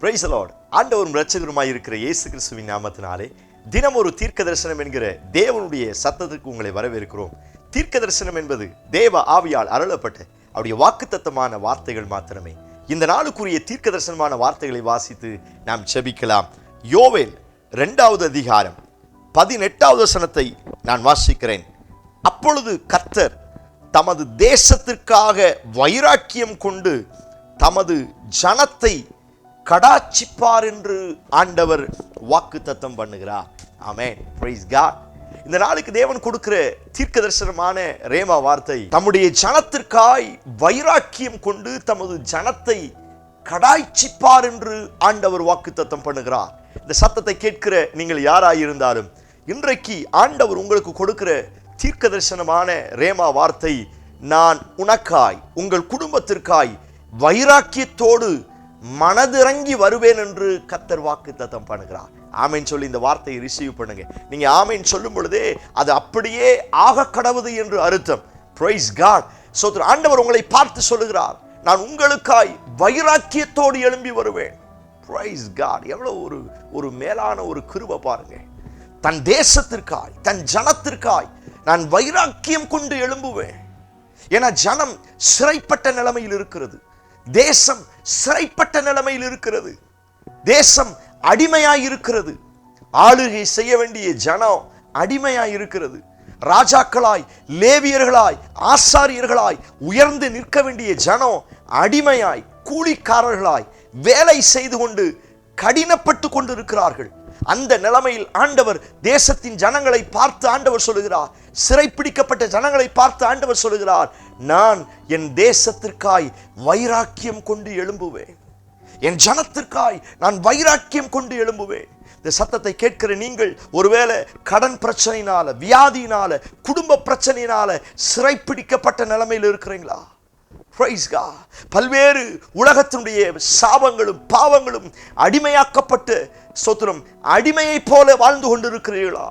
Price the Lord. ஆண்டவரும் இரட்சகருமாய் இருக்கிற இயேசு கிறிஸ்துவின் நாமத்தினாலே தினம் ஒரு தீர்க்க தரிசனம் என்கிற தேவனுடைய சத்தத்துக்கு உங்களை வரவேற்கிறோம். தீர்க்க தரிசனம் என்பது தேவ ஆவியால் அருளப்பட்ட அவருடைய வாக்குத்தத்தமான வார்த்தைகள் மாத்திரமே. இந்த நாளுக்குரிய தீர்க்க தரிசனமான வார்த்தைகளை வாசித்து நாம் ஜெபிக்கலாம். யோவேல் 2வது அதிகாரம் 18வது வசனத்தை நான் வாசிக்கிறேன். அப்பொழுது கர்த்தர் தமது தேசத்திற்காக வைராக்கியம் கொண்டு தமது ஜனத்தை கடாட்சிப்பார் என்று ஆண்டவர் வாக்குத்தத்தம் பண்ணுகிறார். ஆமென். Praise God. இந்த நாளுக்கு தேவன் கொடுக்கிற தீர்க்க தரிசனமான ரேமா வார்த்தை, தம்முடைய ஜனத்திற்காய் வைராக்கியம் கொண்டு தமது ஜனத்தை கடாட்சிப்பார் என்று ஆண்டவர் வாக்குத்தத்தம் பண்ணுகிறார். இந்த சத்தத்தை கேட்கிற நீங்கள் யாராயிருந்தாலும் இன்றைக்கு ஆண்டவர் உங்களுக்கு கொடுக்கிற தீர்க்க தரிசனமான ரேமா வார்த்தை, நான் உனக்காய் உங்கள் குடும்பத்திற்காய் வைராக்கியத்தோடு மனதிறங்கி வருவேன் என்று கர்த்தர் வாக்குத்தத்தம் பண்ணுகிறார். ஆமென் சொல்லி இந்த வார்த்தையை ரிசீவ் பண்ணுங்க. நீங்க ஆமென் சொல்லும் பொழுதே அது அப்படியே ஆக கடவுது என்று அர்த்தம். Price God. சோதரர், ஆண்டவர் உங்களை பார்த்து சொல்லுகிறார், நான் உங்களுக்காய் வைராக்கியத்தோடு எழும்பி வருவேன். Praise God. எவ்வளவு ஒரு மேலான ஒரு கிருபை பாருங்க. தன் தேசத்திற்காய் தன் ஜனத்திற்காய் நான் வைராக்கியம் கொண்டு எழும்புவேன். ஏன்னா ஜனம் சிறைப்பட்ட நிலைமையில் இருக்கிறது. தேசம் சிறைப்பட்ட நிலைமையில் இருக்கிறது. தேசம் அடிமையாய் இருக்கிறது. ஆளுகை செய்ய வேண்டிய ஜனம் அடிமையாய் இருக்கிறது. ராஜாக்களாய், லேவியர்களாய், ஆசாரியர்களாய் உயர்ந்து நிற்க வேண்டிய ஜனம் அடிமையாய், கூலிக்காரர்களாய் வேலை செய்து கொண்டு கடினப்பட்டு கொண்டு இருக்கிறார்கள். அந்த நிலைமையில் ஆண்டவர் தேசத்தின் ஜனங்களை பார்த்து ஆண்டவர் சொல்லுகிறார், சிறைப்பிடிக்கப்பட்ட ஜனங்களை பார்த்து ஆண்டவர் சொல்லுகிறார், நான் என் தேசத்திற்காய் வைராக்கியம் கொண்டு எழும்புவேன். என் ஜனத்திற்காய் நான் வைராக்கியம் கொண்டு எழும்புவேன். இந்த சத்தத்தை கேட்கிற நீங்கள் ஒருவேளை கடன் பிரச்சனையினால, வியாதியினால, குடும்ப பிரச்சனையினால சிறைப்பிடிக்கப்பட்ட நிலைமையில் இருக்கிறீங்களா? பல்வேறு உலகத்தினுடைய சாபங்களும் பாவங்களும் அடிமையாக்கப்பட்டு சோத்திரம் அடிமையை போல வாழ்ந்து கொண்டிருக்கிறீர்களா?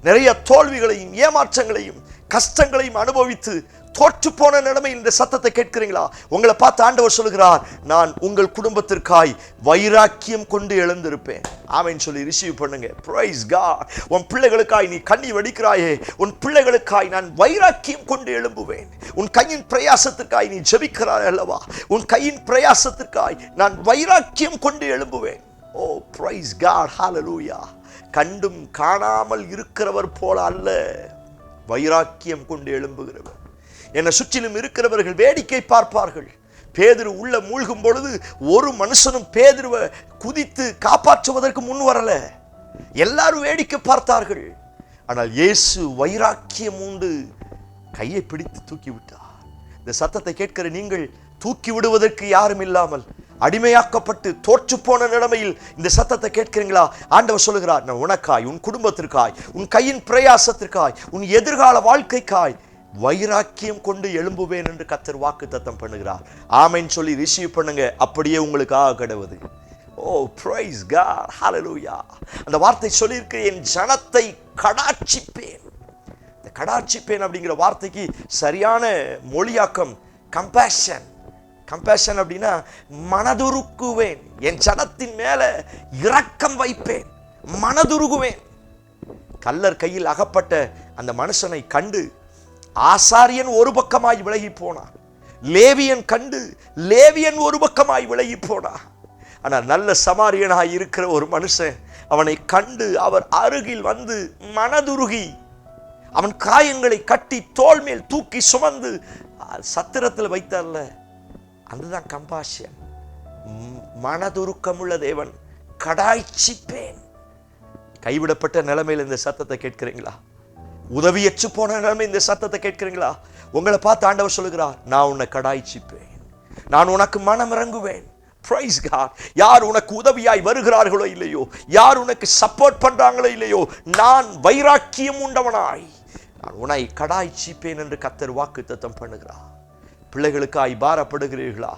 நிறைய தோல்விகளையும் ஏமாற்றங்களையும் கஷ்டங்களையும் அனுபவித்து தோற்று போன நிலைமையில் இந்த சத்தத்தை கேட்கிறீங்களா? உங்களை பார்த்து ஆண்டவர் சொல்லுகிறார், நான் உங்கள் குடும்பத்திற்காய் வைராக்கியம் கொண்டு எழுந்திருப்பேன். ஆமென் சொல்லி ரிசீவ் பண்ணுங்க. Praise God. உன் பிள்ளைகளுக்காய் நீ கண்ணீர் வடிக்கிறாயே, உன் பிள்ளைகளுக்காய் நான் வைராக்கியம் கொண்டு எழும்புவேன். உன் கையின் பிரயாசத்திற்காய் நீ ஜெபிக்கிறாய் அல்லவா, உன் கையின் பிரயாசத்திற்காய் நான் வைராக்கியம் கொண்டு எழும்புவேன். ஓ பிரைஸ் காட். ஹல்லேலூயா. கண்டும் காணாமல் இருக்கிறவர் போல அல்ல, வைராக்கியம் கொண்டு எழும்புகிறவர். என்னை சுற்றிலும் இருக்கிறவர்கள் வேடிக்கை பார்ப்பார்கள். பேதுரு உள்ள மூழ்கும் பொழுது ஒரு மனுஷனும் பேதுருவை குதித்து காப்பாற்றுவதற்கு முன் வரல. எல்லாரும் வேடிக்கை பார்த்தார்கள். ஆனால் இயேசு வைராக்கியம் உண்டு கையை பிடித்து தூக்கி விட்டார். இந்த சத்தத்தை கேட்கிற நீங்கள் தூக்கி விடுவதற்கு யாரும் இல்லாமல் அடிமையாக்கப்பட்டு தோற்று போன நிலைமையில் இந்த சத்தத்தை கேட்கிறீங்களா? ஆண்டவர் சொல்லுகிறார், நான் உனக்காய், உன் குடும்பத்திற்காய், உன் கையின் பிரயாசத்திற்காய், உன் எதிர்கால வாழ்க்கைக்காய் வைராக்கியம் கொண்டு எழும்புவேன் என்று கர்த்தர் வாக்குத்தத்தம் பண்ணுகிறார். ஆமென் சொல்லி ரிசீவ் பண்ணுங்க. அப்படியே உங்களுக்கு ஆக கடவுது. ஓ பிரைஸ் காட். ஹல்லேலூயா. அந்த வார்த்தை சொல்லியிருக்கு, என் ஜனத்தை கடாட்சிப்பேன். இந்த கடாட்சிப்பேன் அப்படிங்கிற வார்த்தைக்கு சரியான மொழியாக்கம் கம்பேஷன். கம்பேஷன் அப்படின்னா மனதுருக்குவேன். என் ஜனத்தின் மேல இரக்கம் வைப்பேன், மனதுருகுவேன். கல்லர் கையில் அகப்பட்ட அந்த மனுஷனை கண்டு ஆசாரியன் ஒரு பக்கமாய் விலகி போனான். லேவியன் கண்டு லேவியன் ஒரு பக்கமாய் விலகி போனான். ஆனால் நல்ல சமாரியனாய் இருக்கிற ஒரு மனுஷன் அவனை கண்டு அவர் அருகில் வந்து மனதுருகி அவன் காயங்களை கட்டி தோள் மேல் தூக்கி சுமந்து சத்திரத்தில் வைத்தார்ல, அதுதான் கம்பாஷன். மனதுருக்கமுள்ள தேவன். கடாய்ச்சிப்பேன். கைவிடப்பட்ட நிலைமையில் இந்த சத்தத்தை கேட்கிறீங்களா? உதவியற்று போன நிலைமை இந்த சத்தத்தை கேட்கிறீங்களா? உங்களை பார்த்து ஆண்டவர் சொல்லுகிறார், நான் உன்னை கடாய்ச்சிப்பேன், நான் உனக்கு மனம் இறங்குவேன். Price God. யார் உனக்கு உதவியாய் வருகிறார்களோ இல்லையோ, யார் உனக்கு சப்போர்ட் பண்றாங்களோ இல்லையோ, நான் வைராக்கியம் உண்டவனாய் நான் உன்னை கடாய்ச்சிப்பேன் என்று கர்த்தர் வாக்குத்தத்தம் பண்ணுகிறார். பிள்ளைகளுக்காய் பாரப்படுகிறீர்களா?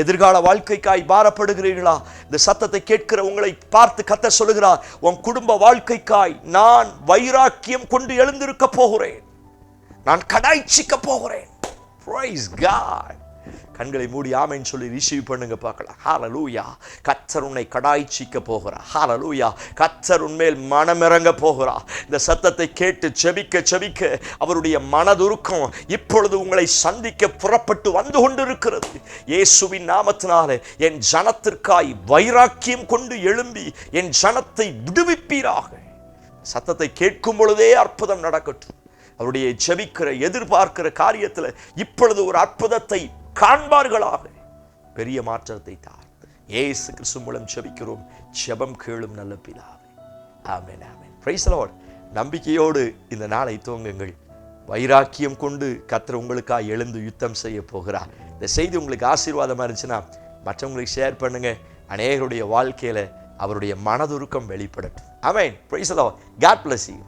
எதிர்கால வாழ்க்கைக்காய் பாரப்படுகிறீர்களா? இந்த சத்தத்தை கேட்கிற உங்களை பார்த்து கர்த்தர் சொல்லுகிறார், உன் குடும்ப வாழ்க்கைக்காய் நான் வைராக்கியம் கொண்டு எழுந்திருக்க போகிறேன், நான் கடாய்ச்சிக்க போகிறேன். Praise God. கண்களை மூடி ஆமைன்னு சொல்லி ரிசீவ் பண்ணுங்க பார்க்கலாம். ஹalleluya. கர்த்தர் உன்னை கடாய்ச்சிக்க போகிறார். ஹalleluya. கர்த்தர் உன்மேல் மனமிறங்க போகிறார். இந்த சத்தத்தை கேட்டு செபிக்க செபிக்க அவருடைய மனதுருக்கம் இப்பொழுது உங்களை சந்திக்க புறப்பட்டு வந்து கொண்டிருக்கிறது. இயேசுவின் நாமத்தினாலே என் ஜனத்திற்காய் வைராக்கியம் கொண்டு எழும்பி என் ஜனத்தை விடுவிப்பீராக. சத்தத்தை கேட்கும் பொழுதே அற்புதம் நடக்கட்டும். அவருடைய ஜெபிக்கிற எதிர்பார்க்கிற காரியத்தில் இப்பொழுது ஒரு அற்புதத்தை காண்பார்களாக. பெரிய மாற்றத்தை தார். இயேசு கிறிஸ்து மூலம் ஜெபிக்கிறோம். ஜெபம் கேளும் நல்ல பிதாவே. ஆமென், ஆமென். Praise the lord. நம்பிக்கையோடு இந்த நாளை துவங்குங்கள். வைராக்கியம் கொண்டு கர்த்தர் உங்களுக்காக எழுந்து யுத்தம் செய்ய போகிறார். இந்த செய்தி உங்களுக்கு ஆசீர்வாதமாக இருந்துச்சுன்னா மற்றவங்களுக்கு ஷேர் பண்ணுங்க. அநேகருடைய வாழ்க்கையில அவருடைய மனதுருக்கம் வெளிப்படட்டும். ஆமென். Praise the lord. God bless you.